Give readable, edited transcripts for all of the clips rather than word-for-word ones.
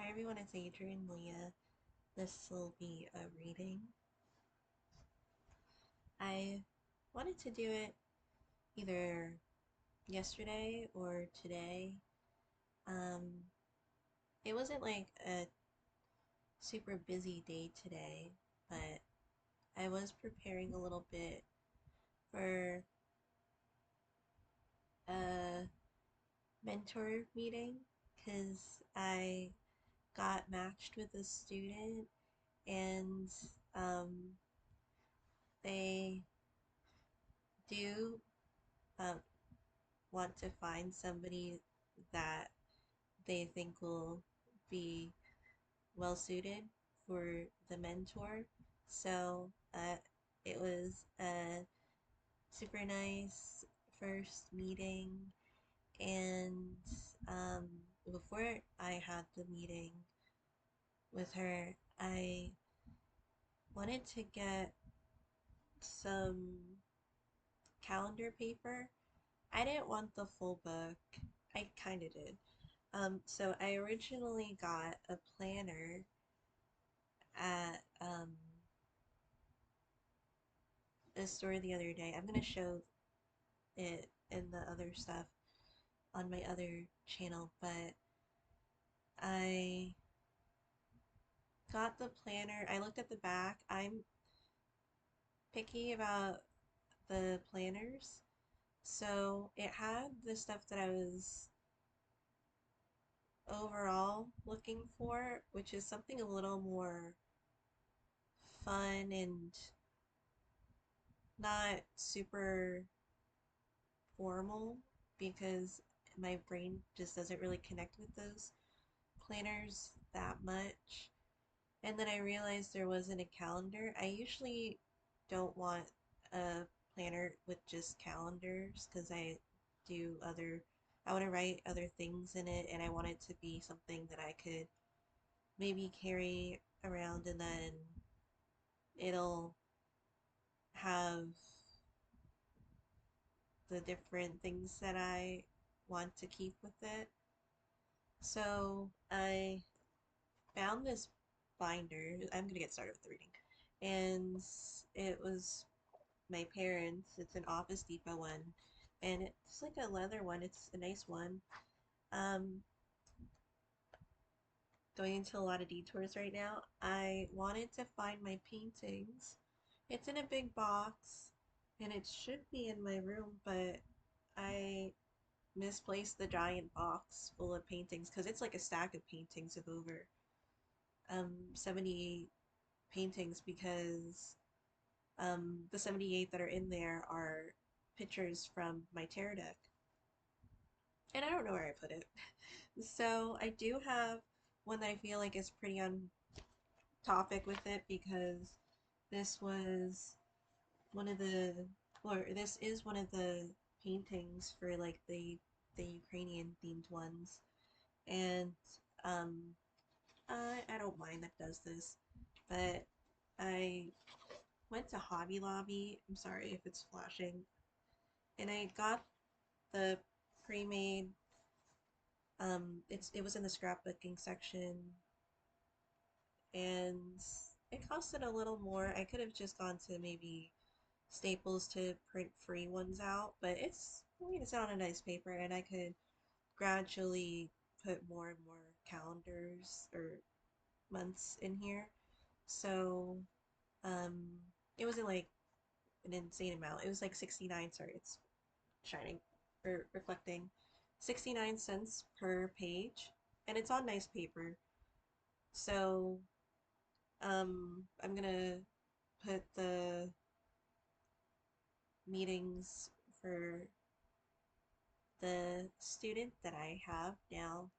Hi everyone, it's Adrian Leah. This will be a reading. I wanted to do it either yesterday or today. Um, it wasn't like a super busy day today, but I was preparing a little bit for a mentor meeting because I got matched with a student and um, they do um, want to find somebody that they think will be well suited for the mentor. So it was a super nice first meeting. And um, before I had the meeting with her, I wanted to get some calendar paper. I didn't want the full book. I kind of did. So I originally got a planner at a store the other day. I'm gonna show it in the other stuff on my other channel, but I got the planner. I looked at the back. I'm picky about the planners, so it had the stuff that I was overall looking for, which is something a little more fun and not super formal because my brain just doesn't really connect with those planners that much. And then I realized there wasn't a calendar. I usually don't want a planner with just calendars because I want to write other things in it and I want it to be something that I could maybe carry around and then it'll have the different things that I want to keep with it. So I found this binder. I'm gonna get started with the reading. And it was my parents. It's an Office Depot one. And it's like a leather one. It's a nice one. Um, Going into a lot of detours right now. I wanted to find my paintings. It's in a big box and it should be in my room, but I misplaced the giant box full of paintings because it's like a stack of paintings of over 78 paintings because the 78 that are in there are pictures from my tarot deck. And I don't know where I put it. So I do have one that I feel like is pretty on topic with it because this was one of the, or this is one of the paintings for like the Ukrainian themed ones. And um, I don't mind that does this, but I went to Hobby Lobby. I'm sorry if it's flashing. And I got the pre-made it was in the scrapbooking section and it costed a little more. I could have just gone to maybe Staples to print free ones out, but I mean, it's on a nice paper and I could gradually put more and more calendars or months in here. So, um, it wasn't like an insane amount. It was like 69, sorry, it's shining or reflecting 69 cents per page and it's on nice paper. So I'm gonna put the meetings for the student that I have now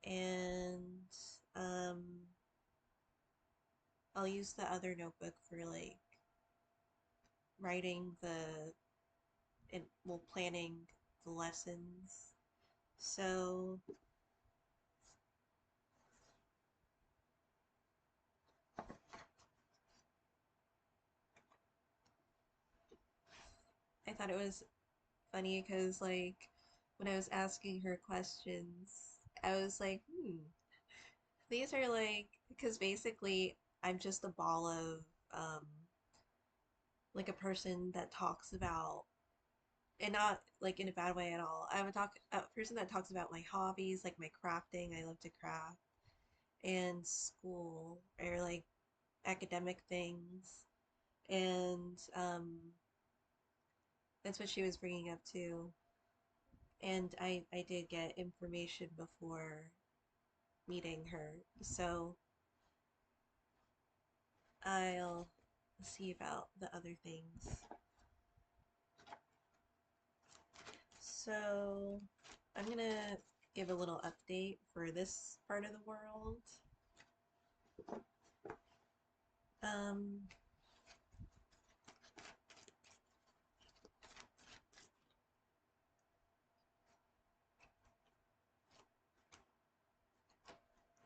and um I'll use the other notebook for like writing the and well planning the lessons. So I thought it was funny because like when I was asking her questions, I was like, These are like, because basically I'm just a ball of, um, like a person that talks about, and not like in a bad way at all. I'm a person that talks about my hobbies, like my crafting. I love to craft, and school, or like academic things. And that's what she was bringing up too. And I did get information before meeting her, so I'll see about the other things. So I'm gonna give a little update for this part of the world. Um,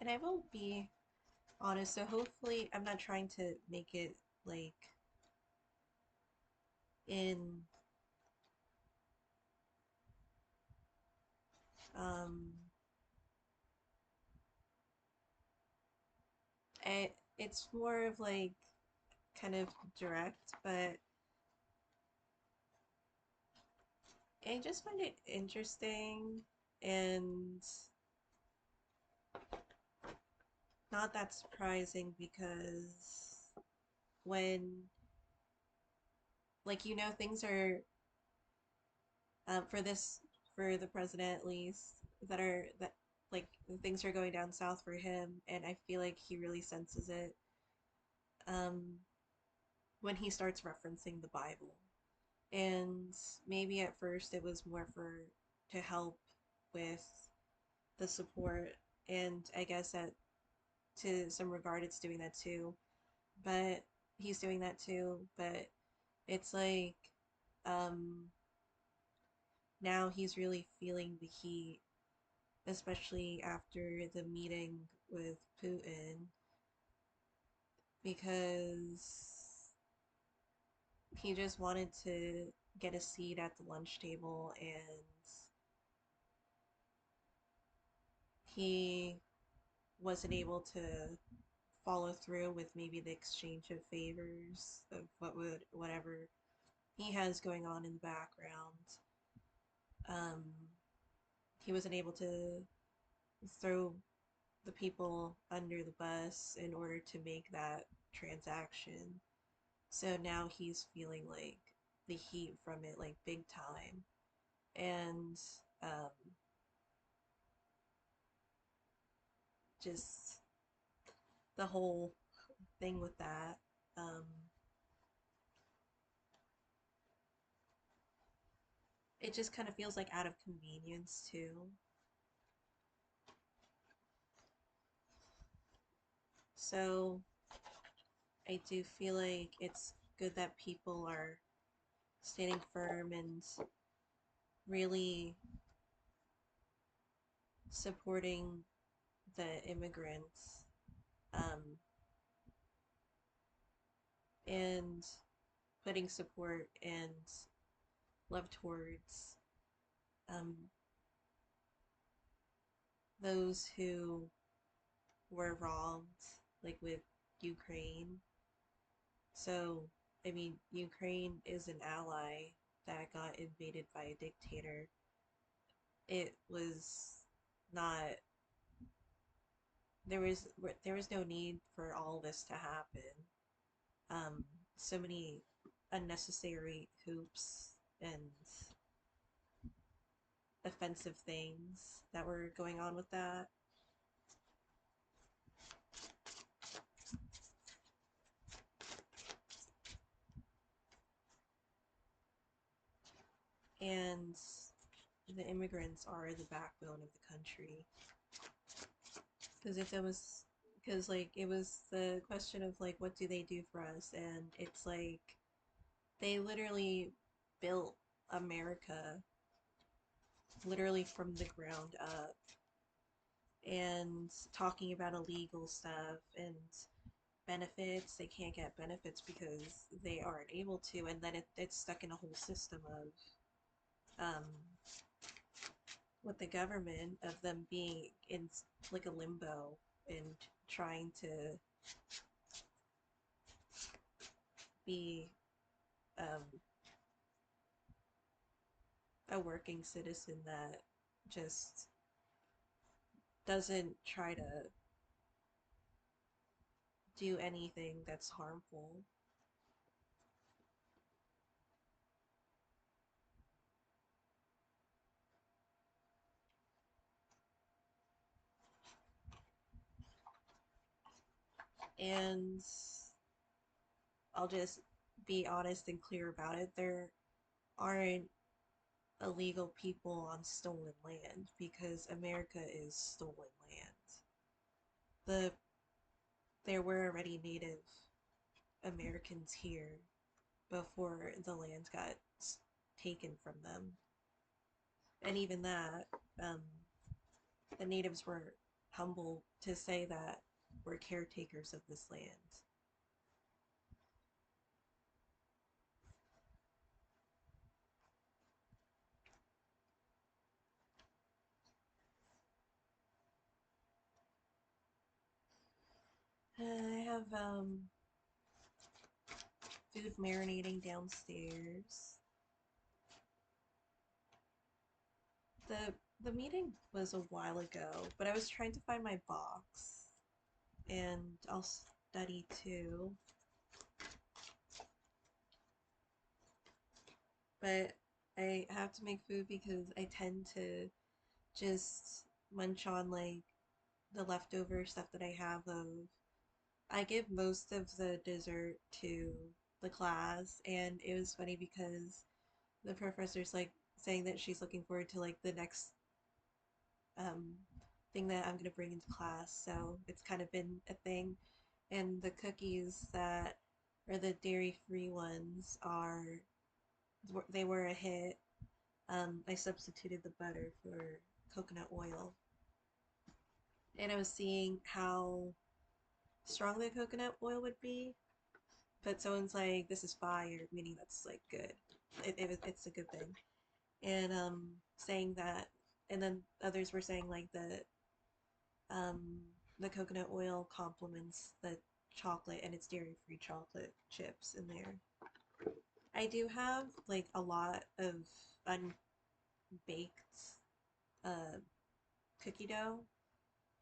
and I will be honest, so hopefully I'm not trying to make it like in um it's more of like kind of direct, but I just find it interesting and not that surprising because when, like, things are, for this, for the president at least, that like things are going down south for him, and I feel like he really senses it, um, when he starts referencing the Bible. And maybe at first it was more for to help with the support, and I guess that to some regard it's doing that too, but he's doing that too, but it's like, um now he's really feeling the heat, especially after the meeting with Putin, because he just wanted to get a seat at the lunch table, and he wasn't able to follow through with maybe the exchange of favors of whatever he has going on in the background. Um, he wasn't able to throw the people under the bus in order to make that transaction. So now he's feeling like the heat from it, like big time. And um, just the whole thing with that. Um, it just kind of feels like out of convenience too. So I do feel like it's good that people are standing firm and really supporting the immigrants, um, and putting support and love towards, um, those who were wronged, like with Ukraine. So, I mean, Ukraine is an ally that got invaded by a dictator. It was not, there was no need for all this to happen. Um, so many unnecessary hoops and offensive things that were going on with that. And the immigrants are the backbone of the country. Because if it was, because like it was the question of like, what do they do for us? And it's like, they literally built America literally from the ground up, and talking about illegal stuff and benefits. They can't get benefits because they aren't able to, and then it's stuck in a whole system of, with the government, of them being in like a limbo and trying to be um, a working citizen that just doesn't try to do anything that's harmful. And I'll just be honest and clear about it. There aren't illegal people on stolen land because America is stolen land. The There were already Native Americans here before the land got taken from them. And even that, um, the natives were humble to say that we're caretakers of this land. I have food marinating downstairs. The meeting was a while ago, but I was trying to find my box, and I'll study too. But I have to make food because I tend to just munch on like the leftover stuff that I have of I give most of the dessert to the class, and it was funny because the professor's like saying that she's looking forward to like the next um thing that I'm gonna bring into class, so it's kind of been a thing. And the cookies that are the dairy-free ones are they were a hit. I substituted the butter for coconut oil, and I was seeing how strong the coconut oil would be, but someone's like, "This is fire," meaning that's like good. It's a good thing, and saying that, and then others were saying like um the coconut oil complements the chocolate, and it's dairy-free chocolate chips in there. I do have like a lot of unbaked uh cookie dough.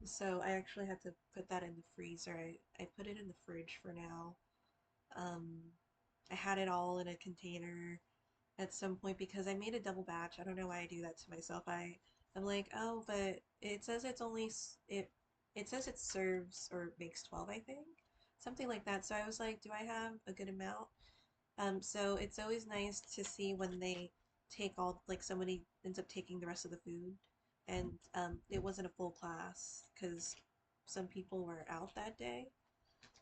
So I actually had to put that in the freezer. I put it in the fridge for now. Um, I had it all in a container at some point because I made a double batch. I don't know why I do that to myself. I'm like, oh, but it says it's only it says it serves or makes 12, I think. Something like that. So I was like, do I have a good amount? So it's always nice to see when they take all, like somebody ends up taking the rest of the food, and it wasn't a full class because some people were out that day.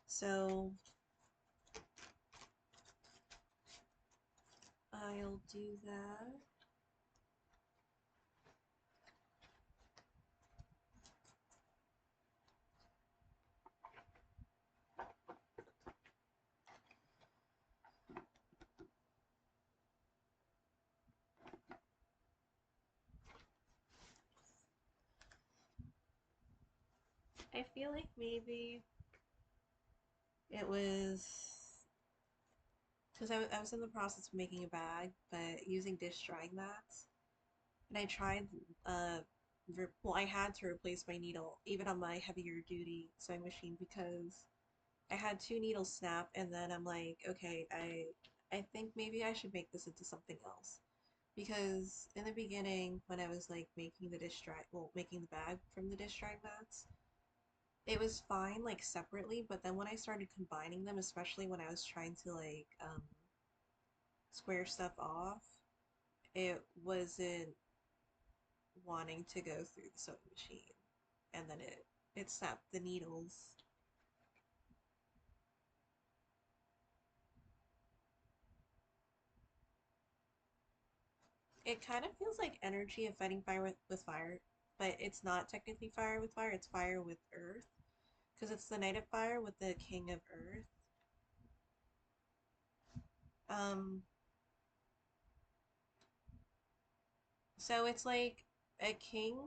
So I'll do that. I feel like maybe it was because I was in the process of making a bag, but using dish drying mats. And I tried, well, I had to replace my needle, even on my heavier duty sewing machine, because I had two needles snap, and then I'm like, okay, I think maybe I should make this into something else. Because in the beginning, when I was like making the dish dry, well, making the bag from the dish drying mats, it was fine like separately, but then when I started combining them, especially when I was trying to like square stuff off, it wasn't wanting to go through the sewing machine, and then it snapped the needles. It kind of feels like energy of fighting fire with fire, but it's not technically fire with fire, it's fire with earth. Because it's the Night of Fire with the King of Earth. Um, so it's like a king.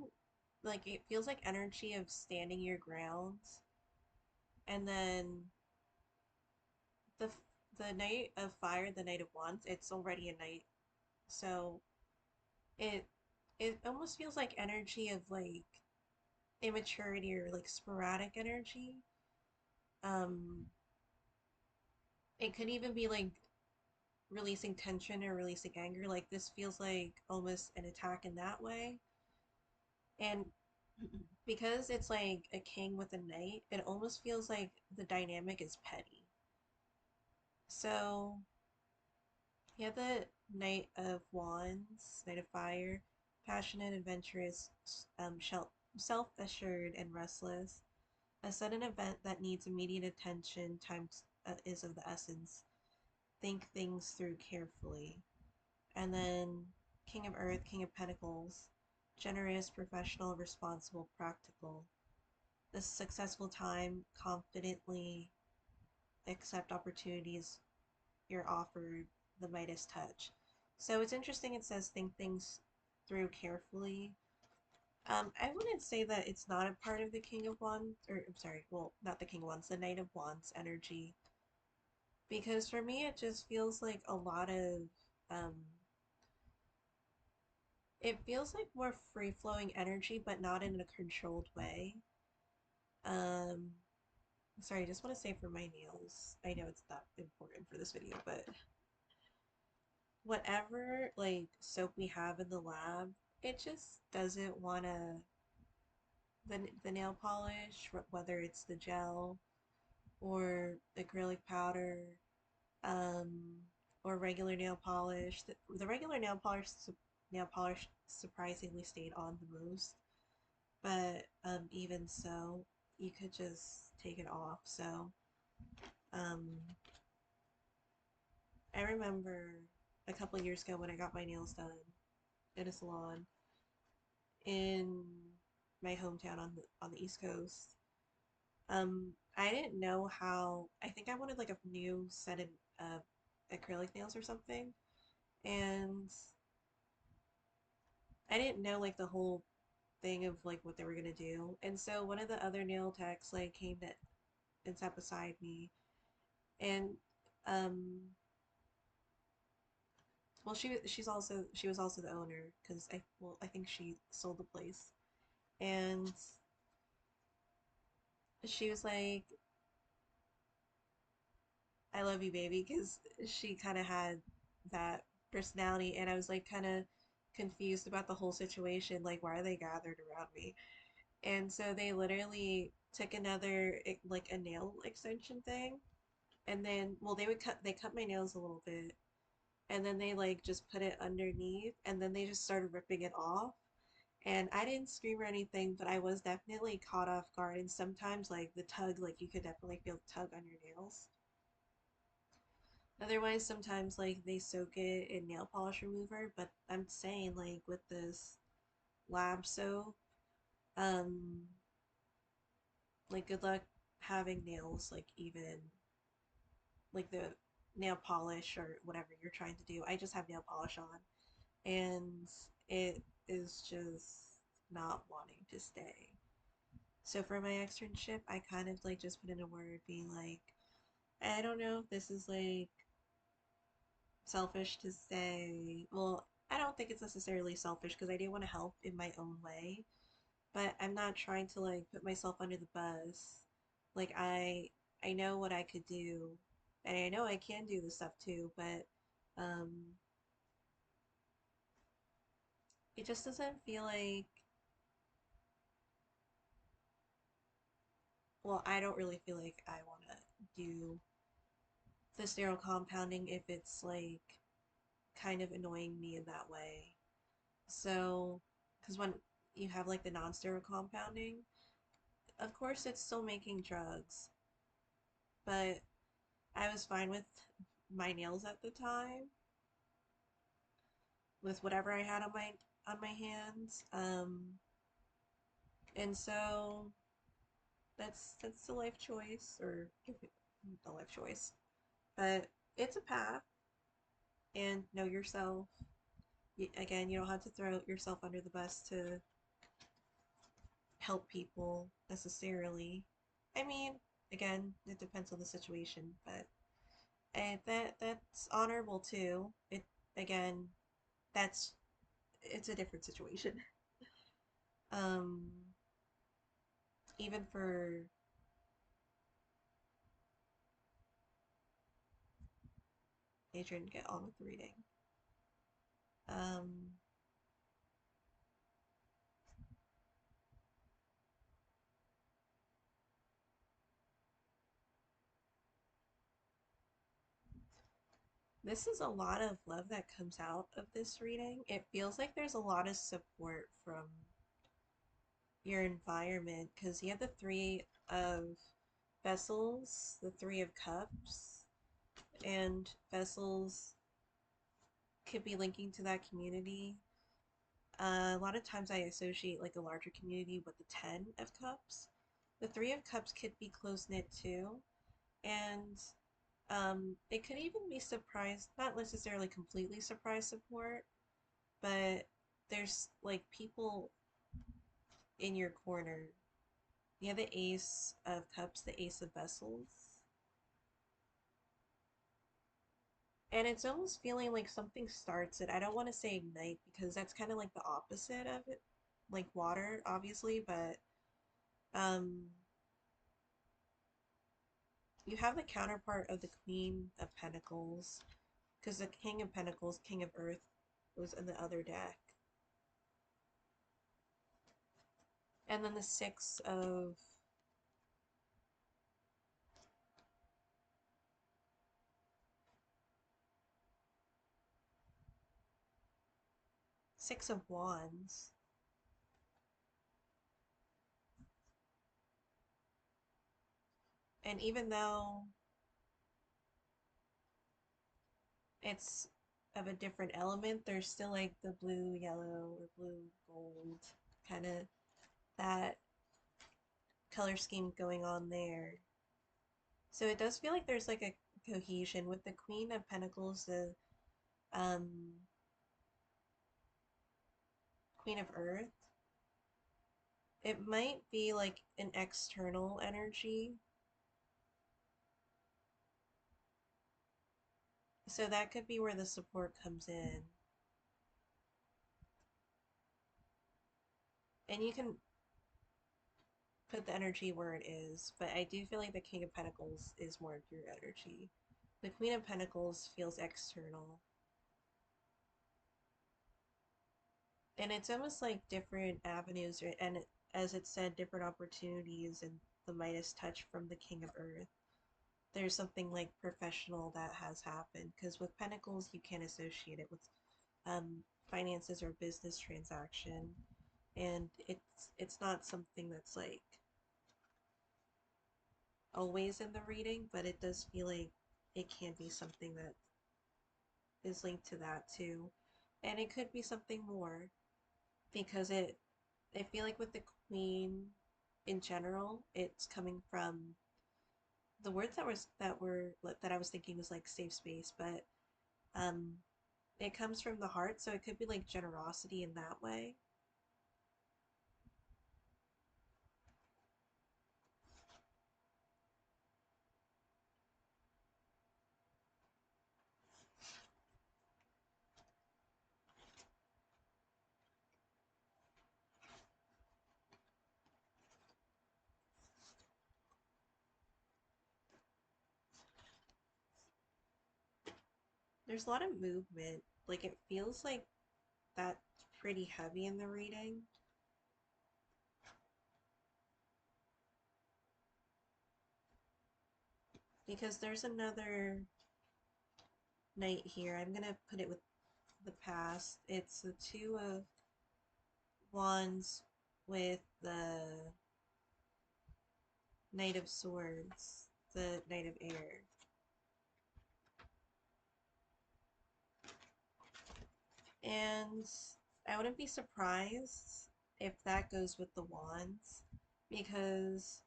like it feels like energy of standing your ground, and then the the Knight of Fire, the Knight of Wands, it's already a knight, so it it almost feels like energy of like immaturity or like sporadic energy. Um, it could even be like releasing tension or releasing anger. Like this feels like almost an attack in that way. And because it's like a king with a knight, it almost feels like the dynamic is petty. So you have the Knight of Wands, Knight of Fire, passionate, adventurous, self-assured, and restless. A sudden event that needs immediate attention times is of the essence. Think things through carefully. And then King of Earth, King of Pentacles, generous, professional, responsible, practical. The successful time, confidently accept opportunities you're offered, the Midas touch. So it's interesting it says think things through carefully. I wouldn't say that it's not a part of the King of Wands, or I'm sorry, well, not the King of Wands, the Knight of Wands energy. Because for me, it just feels like a lot of, um, it feels like more free flowing energy, but not in a controlled way. Um, Sorry, I just want to say for my nails, I know it's not important for this video, but whatever like soap we have in the lab, it just doesn't want to the nail polish, whether it's the gel or acrylic powder, um, or regular nail polish. The regular nail polish surprisingly stayed on the most, but even so, you could just take it off. So um, I remember a couple years ago when I got my nails done in a salon in my hometown on the East Coast. I didn't know how. I think I wanted like a new set of acrylic nails or something, and I didn't know like the whole thing of like what they were gonna do. And so one of the other nail techs like came to and sat beside me, and um, well, she was also the owner because I think she sold the place, and she was like, "I love you, baby," because she kind of had that personality, and I was like kind of confused about the whole situation. Like, why are they gathered around me? And so they literally took another like a nail extension thing, and then well they cut my nails a little bit, and then they like just put it underneath, and then they just started ripping it off. And I didn't scream or anything, but I was definitely caught off guard. And sometimes like the tug, like you could definitely feel the tug on your nails. Otherwise, sometimes like they soak it in nail polish remover, but I'm saying like with this lab soap, um, like good luck having nails like even like the nail polish or whatever you're trying to do. I just have nail polish on, and it is just not wanting to stay. So for my externship, I kind of like just put in a word being like, I don't know if this is like selfish to say. Well, I don't think it's necessarily selfish because I do want to help in my own way, but I'm not trying to like put myself under the bus. Like I know what I could do, and I know I can do this stuff too, but um it just doesn't feel like, well, I don't really feel like I want to do the sterile compounding if it's like kind of annoying me in that way. So, because when you have like the non-sterile compounding, of course it's still making drugs, but I was fine with my nails at the time, with whatever I had on my hands. And so that's the life choice, or the life choice. But it's a path, and know yourself. Again, you don't have to throw yourself under the bus to help people necessarily. I mean, again, it depends on the situation, but that's honorable too. It again, that's it's a different situation. Um, even for Adrian, get on with reading. Um, this is a lot of love that comes out of this reading. It feels like there's a lot of support from your environment because you have the Three of Vessels, the Three of Cups, and vessels could be linking to that community. A lot of times I associate like a larger community with the Ten of Cups. The Three of Cups could be close knit too, and it could even be surprise, not necessarily completely surprise support, but there's like people in your corner. You have the Ace of Cups, the Ace of Vessels. And it's almost feeling like something starts it. I don't want to say ignite because that's kind of like the opposite of it, like water, obviously, but um, you have the counterpart of the Queen of Pentacles because the King of Pentacles, King of Earth, was in the other deck. And then the Six of Wands. And even though it's of a different element, there's still like the blue, yellow, or blue, gold, kind of that color scheme going on there. So it does feel like there's like a cohesion with the Queen of Pentacles, the um, Queen of Earth. It might be like an external energy. So that could be where the support comes in. And you can put the energy where it is, but I do feel like the King of Pentacles is more of your energy. The Queen of Pentacles feels external. And it's almost like different avenues, and as it said, different opportunities and the Midas touch from the King of Earth. There's something like professional that has happened because with Pentacles you can associate it with finances or business transaction, and it's not something that's like always in the reading, but it does feel like it can be something that is linked to that too. And it could be something more because I feel like with the Queen in general, it's coming from the words that I was thinking was like safe space, but um it comes from the heart, so it could be like generosity in that way. There's a lot of movement. Like it feels like that's pretty heavy in the reading. Because there's another knight here. I'm gonna put it with the past. It's the Two of Wands with the Knight of Swords, the Knight of Air. And I wouldn't be surprised if that goes with the Wands because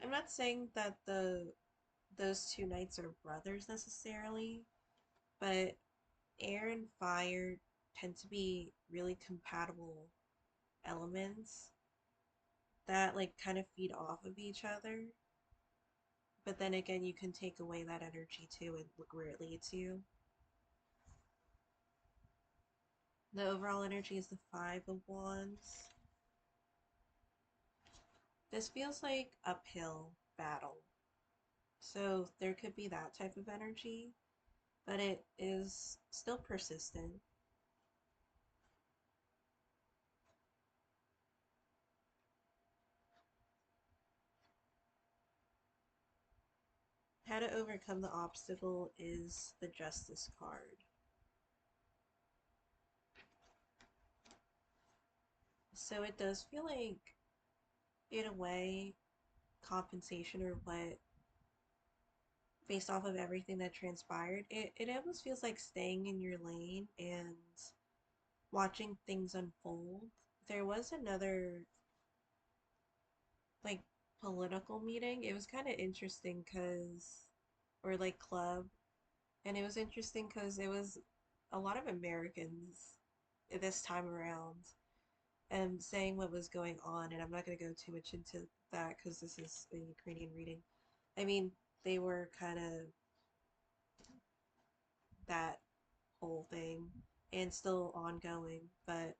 I'm not saying that those two knights are brothers necessarily, but air and fire tend to be really compatible elements that like kind of feed off of each other. But then again, you can take away that energy too and look where it leads you. The overall energy is the Five of Wands. This feels like uphill battle. So there could be that type of energy, but it is still persistent. How to overcome the obstacle is the Justice card. So it does feel like, in a way, compensation or what, based off of everything that transpired, it almost feels like staying in your lane and watching things unfold. There was another, like, political meeting. It was kind of interesting because, or like club, and it was interesting because it was a lot of Americans this time around and saying what was going on. And I'm not going to go too much into that because this is a Ukrainian reading. I mean, they were kind of that whole thing and still ongoing, but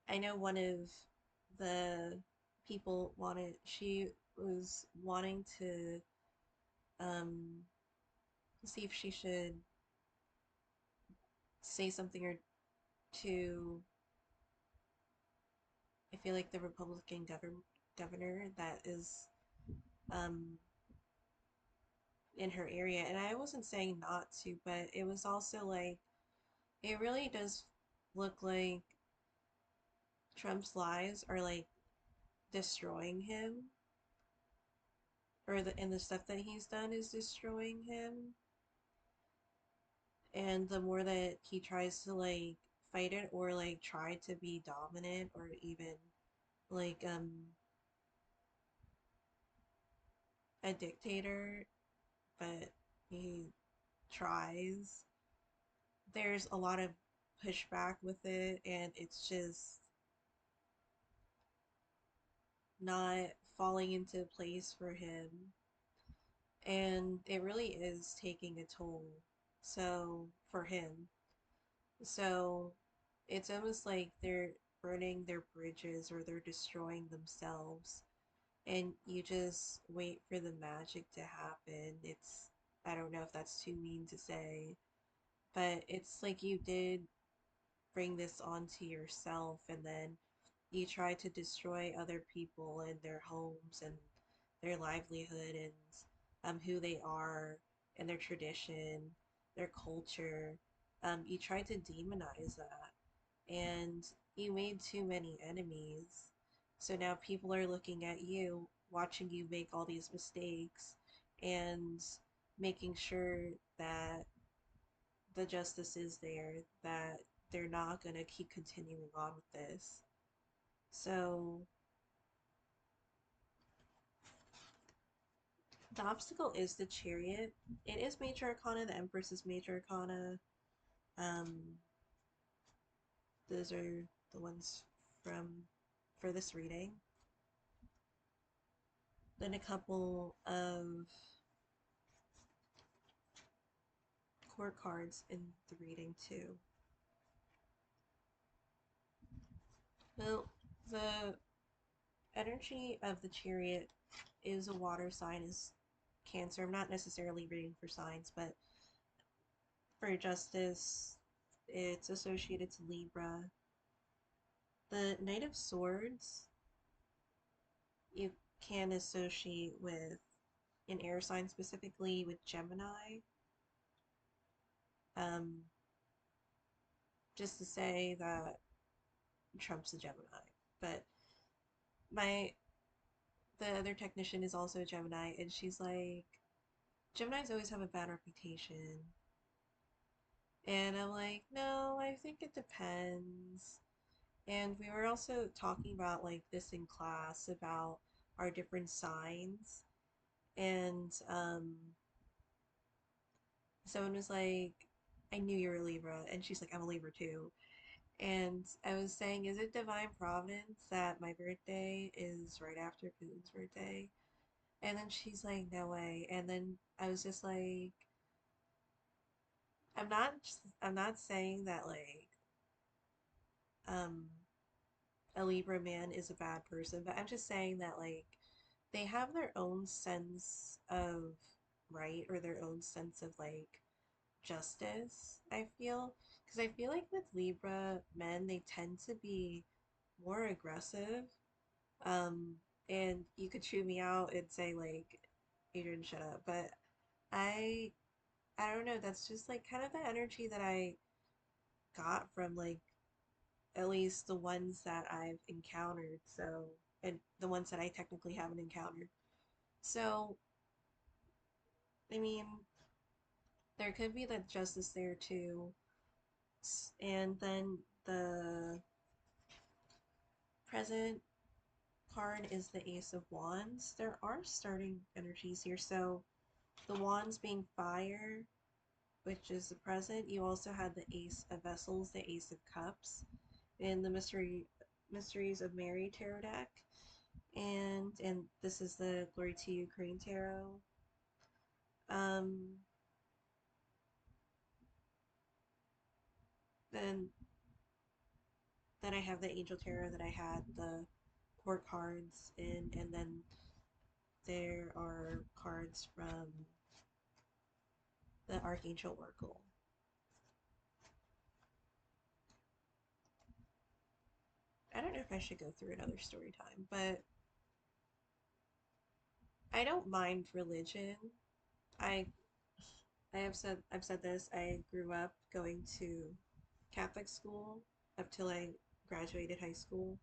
I know one of the people wanted, she was wanting to um, see if she should say something or to, I feel like the Republican governor that is um, in her area. And I wasn't saying not to, but it was also like, it really does look like Trump's lies are like destroying him, or the stuff that he's done is destroying him. And the more that he tries to like fight it or like try to be dominant or even like a dictator, but he tries, there's a lot of pushback with it, and it's just not falling into place for him. And it really is taking a toll. So, for him. So, it's almost like they're burning their bridges or they're destroying themselves. And you just wait for the magic to happen. I don't know if that's too mean to say, but it's like you did bring this onto yourself, and then you try to destroy other people and their homes and their livelihood and who they are and their tradition, their culture. You try to demonize that, and you made too many enemies. So now people are looking at you, watching you make all these mistakes, and making sure that the justice is there, that they're not going to keep continuing on with this. So the obstacle is the Chariot. It is Major Arcana. The Empress is Major Arcana. Um, those are the ones from for this reading. Then a couple of court cards in the reading too. Well, the energy of the Chariot is a water sign, is Cancer. I'm not necessarily reading for signs, but for justice, it's associated to Libra. The Knight of Swords, you can associate with an air sign, specifically with Gemini. Um, just to say that Trump's a Gemini, but my the other technician is also a Gemini, and she's like, Geminis always have a bad reputation. And I'm like, no, I think it depends. And we were also talking about like this in class about our different signs. And someone was like, I knew you were a Libra. And she's like, I'm a Libra too. And I was saying, is it divine providence that my birthday is right after Putin's birthday? And then she's like, no way. And then I was just like, I'm not, I'm not saying that like, um, a Libra man is a bad person, but I'm just saying that like, they have their own sense of right or their own sense of like justice, I feel. Because I feel like with Libra men, they tend to be more aggressive. Um, and you could chew me out and say like, Adrian, shut up. But I I don't know, that's just like kind of the energy that I got from like at least the ones that I've encountered. So, and the ones that I technically haven't encountered. So, I mean, there could be that justice there too. And then the present card is the Ace of Wands. There are starting energies here. So the Wands being fire, which is the present. You also had the Ace of Vessels, the Ace of Cups, in the Mysteries of Mary tarot deck. And this is the Glory to Ukraine tarot. Um, then then I have the Angel tarot that I had the court cards in, and then there are cards from the Archangel Oracle. I don't know if I should go through another story time, but I don't mind religion. I I've said this. I grew up going to Catholic school up till I graduated high school,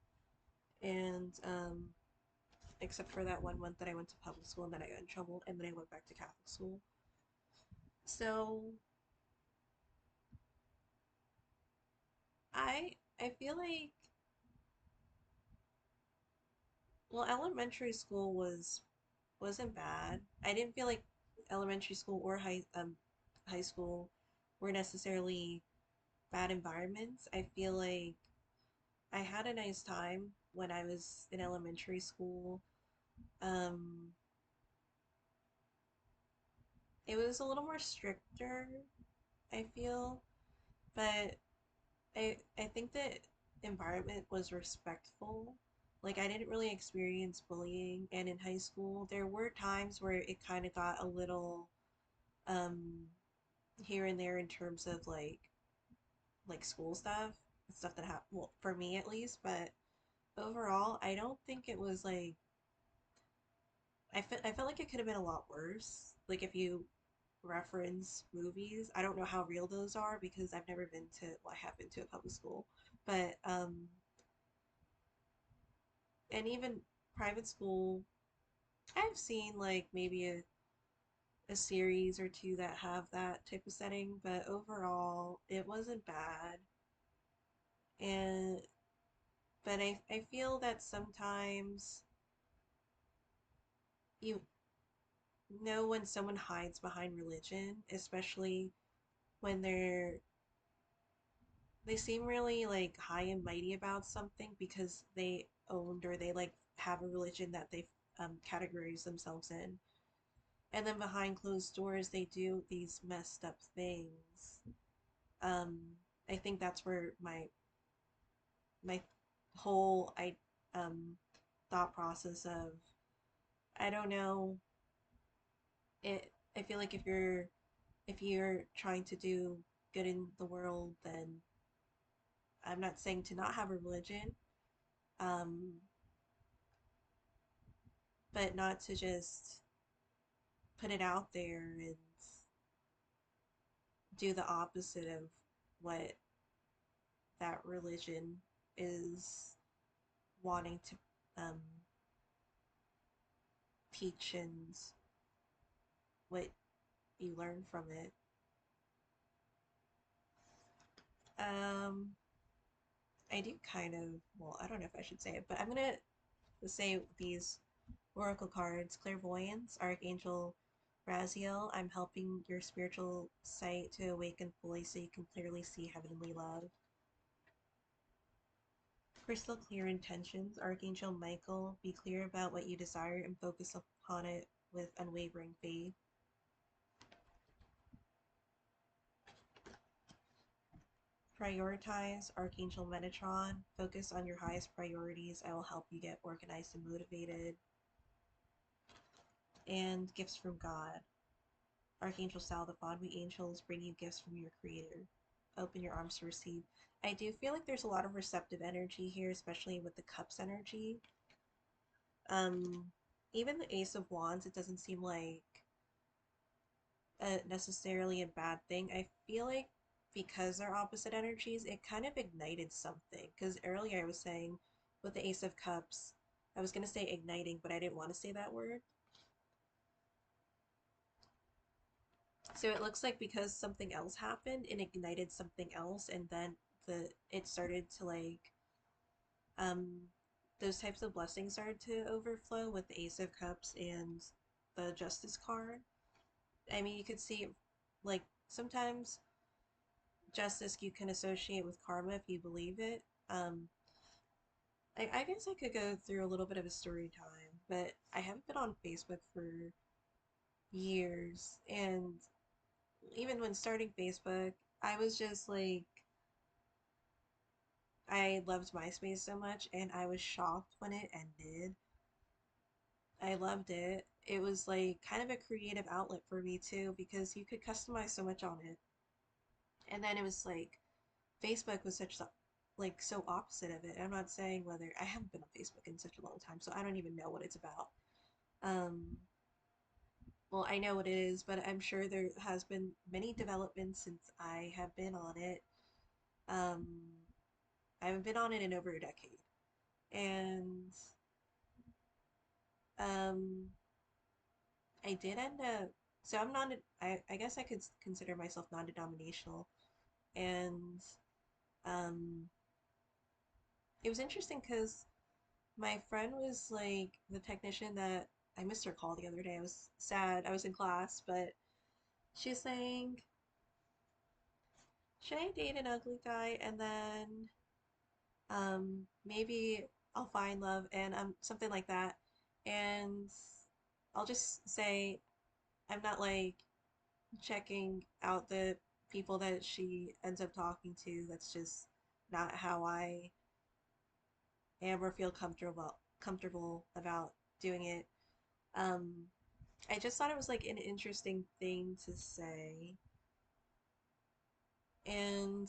and except for that 1 month that I went to public school and then I got in trouble, and then I went back to Catholic school. So I feel like, well, elementary school wasn't bad. I didn't feel like elementary school or high school were necessarily bad environments. I feel like I had a nice time when I was in elementary school. Um, it was a little more stricter, I feel, but I think the environment was respectful. Like I didn't really experience bullying, and in high school there were times where it kind of got a little um here and there in terms of like school stuff that happened, well, for me at least, but overall I don't think it was like I felt like it could have been a lot worse. Like if you reference movies, I don't know how real those are because I've never been to, well, I have been to a public school, but and even private school, I've seen like maybe a series or two that have that type of setting, but overall it wasn't bad. And but I feel that sometimes you know when someone hides behind religion, especially when they seem really like high and mighty about something because they owned or they like have a religion that they categorize themselves in, and then behind closed doors they do these messed up things. um I think that's where my whole um thought process of, I don't know, it I feel like if you're trying to do good in the world, then I'm not saying to not have a religion, um but not to just put it out there and do the opposite of what that religion is wanting to um, teach and what you learn from it. Um, I do kind of, well, I don't know if I should say it, but I'm gonna say these oracle cards: clairvoyance, archangel Raziel, I'm helping your spiritual sight to awaken fully so you can clearly see heavenly love. Crystal clear intentions, Archangel Michael, be clear about what you desire and focus upon it with unwavering faith. Prioritize, Archangel Metatron, focus on your highest priorities. I will help you get organized and motivated. And gifts from God. Archangel Salvathon, we angels bring you gifts from your creator. Open your arms to receive. I do feel like there's a lot of receptive energy here, especially with the cups energy. Um, Even the Ace of Wands, it doesn't seem like necessarily a bad thing. I feel like because they're opposite energies, it kind of ignited something. Because earlier I was saying with the Ace of Cups, I was going to say igniting, but I didn't want to say that word. So it looks like because something else happened, it ignited something else, and then it started to um those types of blessings started to overflow with the Ace of Cups and the Justice card. I mean, you could see like sometimes justice you can associate with karma if you believe it. I guess I could go through a little bit of a story time, but I haven't been on Facebook for years, and even when starting Facebook, I was just like, I loved MySpace so much, and I was shocked when it ended. I loved it. It was like kind of a creative outlet for me too, because you could customize so much on it. And then it was like Facebook was such like so opposite of it. I'm not saying whether I haven't been on Facebook in such a long time, so I don't even know what it's about. Um, well, I know what it is, but I'm sure there has been many developments since I have been on it. Um, I haven't been on it in over a decade, and um, I did end up. So I'm not. I guess I could consider myself non-denominational, and um, it was interesting because my friend was like the technician that I missed her call the other day. I was sad. I was in class, but she's saying, should I date an ugly guy and then maybe I'll find love and something like that. And I'll just say I'm not like checking out the people that she ends up talking to. That's just not how I am or feel comfortable about doing it. Um, I just thought it was like an interesting thing to say. And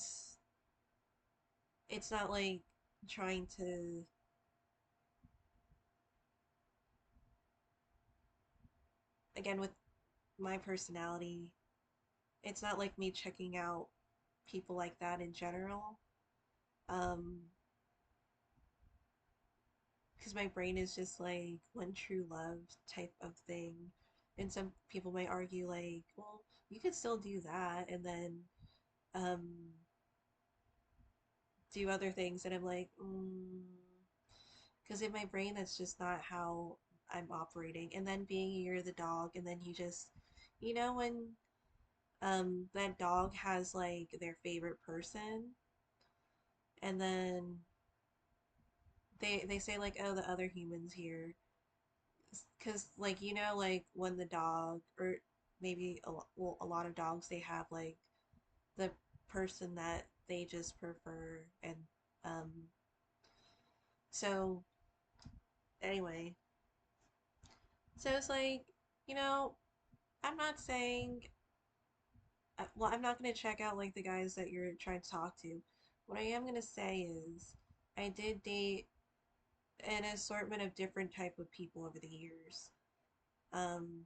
it's not like trying to, again, with my personality, it's not like me checking out people like that in general. Um, because my brain is just like one true love type of thing. And some people might argue, like, well, you could still do that and then um, do other things. And I'm like, because in my brain, that's just not how I'm operating. And then being you're the dog, and then you just, when that dog has like their favorite person, and then they say like, oh, the other humans here, because like like when the dog or maybe well, a lot of dogs they have like the person that they just prefer, and um so anyway, so it's like you know I'm not saying well, I'm not going to check out like the guys that you're trying to talk to. What I am going to say is I did date an assortment of different type of people over the years. Um,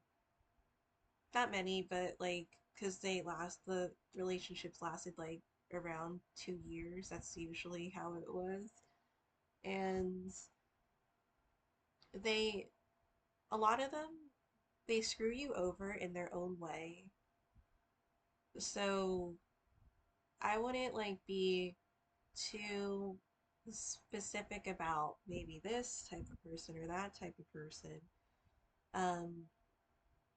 Not many, but like because the relationships lasted like around 2 years. That's usually how it was, and they a lot of them they screw you over in their own way. So I wouldn't like be too specific about maybe this type of person or that type of person. Um,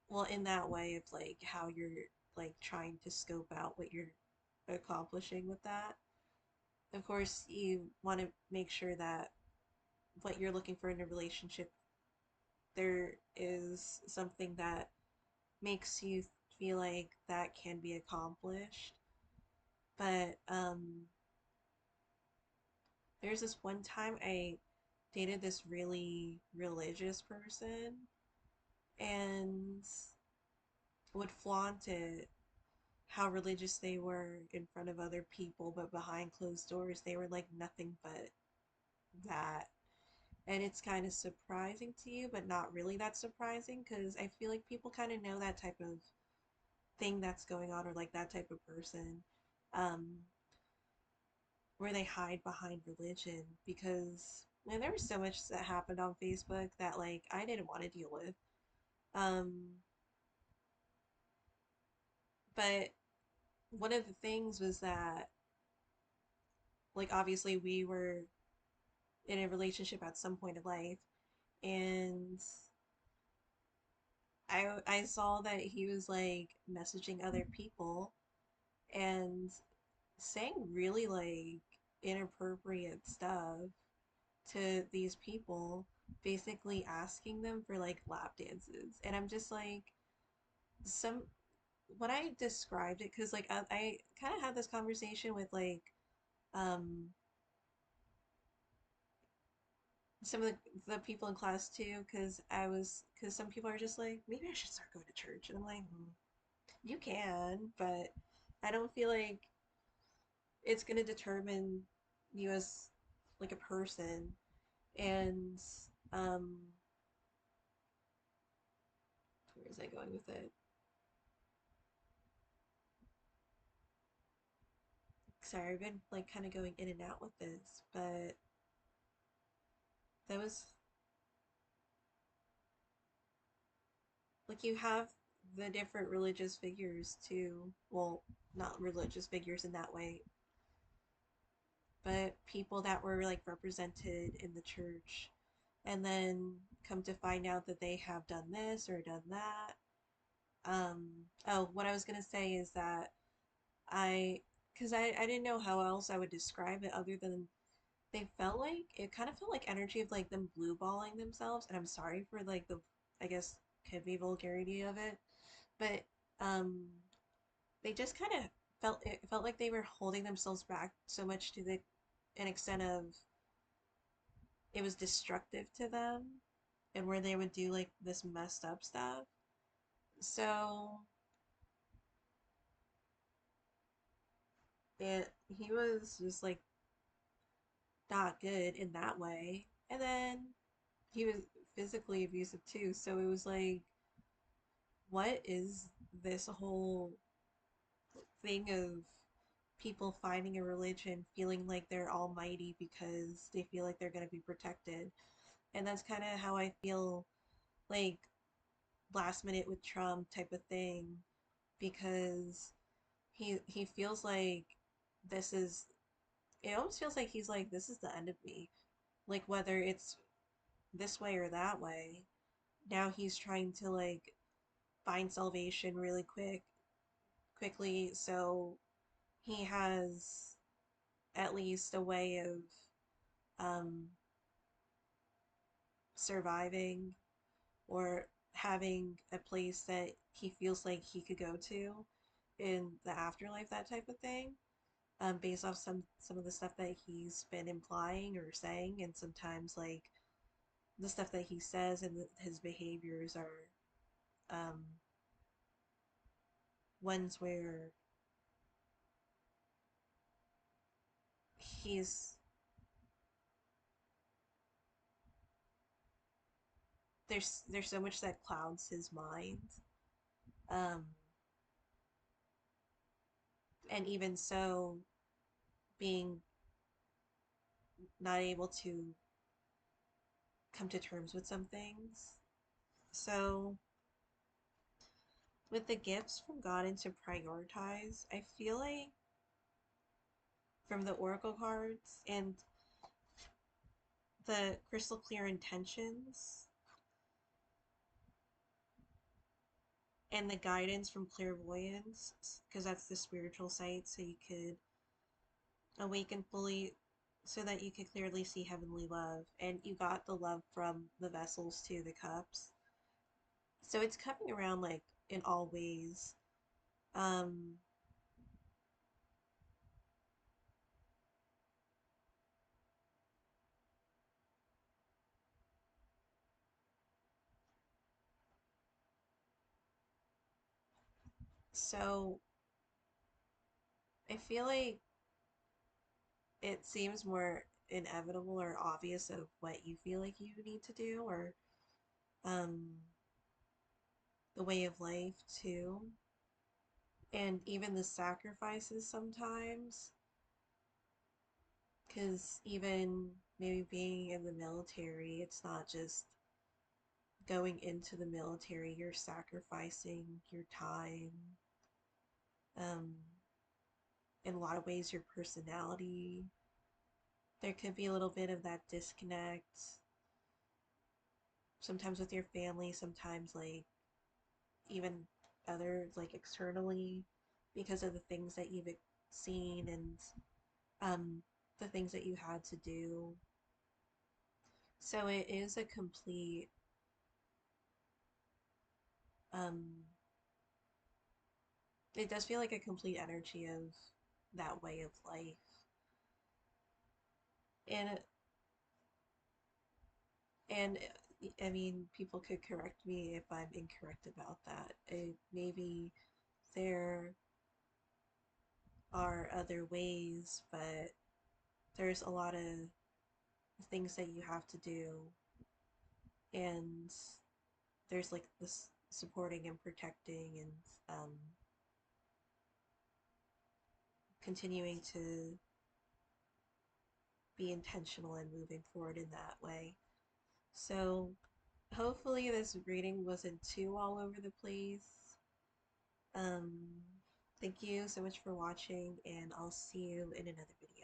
well, in that way of like how you're like trying to scope out what you're accomplishing with that. Of course, you want to make sure that what you're looking for in a relationship, there is something that makes you feel like that can be accomplished. But there's this one time I dated this really religious person and would flaunt it how religious they were in front of other people, but behind closed doors, they were like nothing but that. And it's kind of surprising to you, but not really that surprising because I feel like people kind of know that type of thing that's going on or like that type of person, um, where they hide behind religion because man, there was so much that happened on Facebook that like I didn't want to deal with. Um, but one of the things was that like obviously we were in a relationship at some point in life and I saw that he was like messaging other people and saying really like inappropriate stuff to these people, basically asking them for like lap dances. And I'm just like some when I described it, because like I kind of had this conversation with like um some of the people in class too, because some people are just like maybe I should start going to church, and I'm like you can, but I don't feel like it's gonna determine you as like a person. And um, where is I going with it? Sorry, I've been like kind of going in and out with this, but that was like you have the different religious figures too. Well, not religious figures in that way, but people that were like represented in the church and then come to find out that they have done this or done that. Oh, what I was gonna say is that I, because I didn't know how else I would describe it other than they felt like it kind of felt like energy of like them blue balling themselves. And I'm sorry for like the, I guess, could be vulgarity of it, but um, they just kind of felt like they were holding themselves back so much to the an extent of it was destructive to them and where they would do like this messed up stuff. So he was just like not good in that way. And then he was physically abusive too. So it was like, what is this whole thing of people finding a religion, feeling like they're almighty because they feel like they're going to be protected? And that's kind of how I feel like last minute with Trump type of thing because he feels like this is it almost feels like he's like this is the end of me. Like whether it's this way or that way, now he's trying to like find salvation really quickly so he has at least a way of um surviving or having a place that he feels like he could go to in the afterlife, that type of thing. Based off some of the stuff that he's been implying or saying, and sometimes like the stuff that he says and his behaviors are um, ones where he's there's so much that clouds his mind, um, and even so, being not able to come to terms with some things. So with the gifts from God and to prioritize, I feel like from the oracle cards and the crystal clear intentions, and the guidance from clairvoyance, because that's the spiritual sight, so you could awaken fully, so that you could clearly see heavenly love. And you got the love from the vessels too, the cups. So it's coming around like in all ways. Um, so I feel like it seems more inevitable or obvious of what you feel like you need to do, or um, the way of life too, and even the sacrifices sometimes, because even maybe being in the military, it's not just going into the military, you're sacrificing your time, um, in a lot of ways, your personality. There could be a little bit of that disconnect, sometimes with your family, sometimes like even others, like externally, because of the things that you've seen and um, the things that you had to do. So it is a complete, um, it does feel like a complete energy of that way of life. And and I mean, people could correct me if I'm incorrect about that. Maybe there are other ways, but there's a lot of things that you have to do, and there's like this supporting and protecting and continuing to be intentional and moving forward in that way. So hopefully this reading wasn't too all over the place. Um, Thank you so much for watching, and I'll see you in another video.